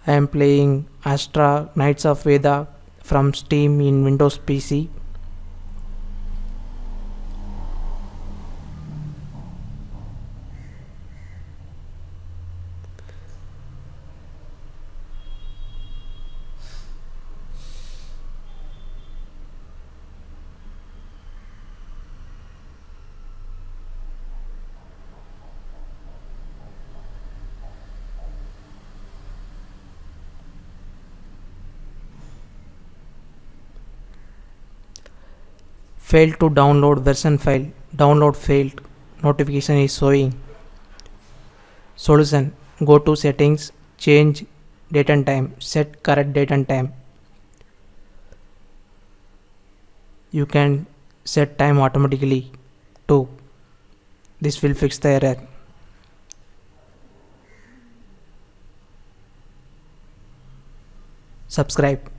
I am playing Astra Knights of Veda from Steam in Windows PC. Failed to download version file. Download failed. Notification is showing. Solution: go to settings, change date and time, set correct date and time. You can set time automatically too. This will fix the error. Subscribe.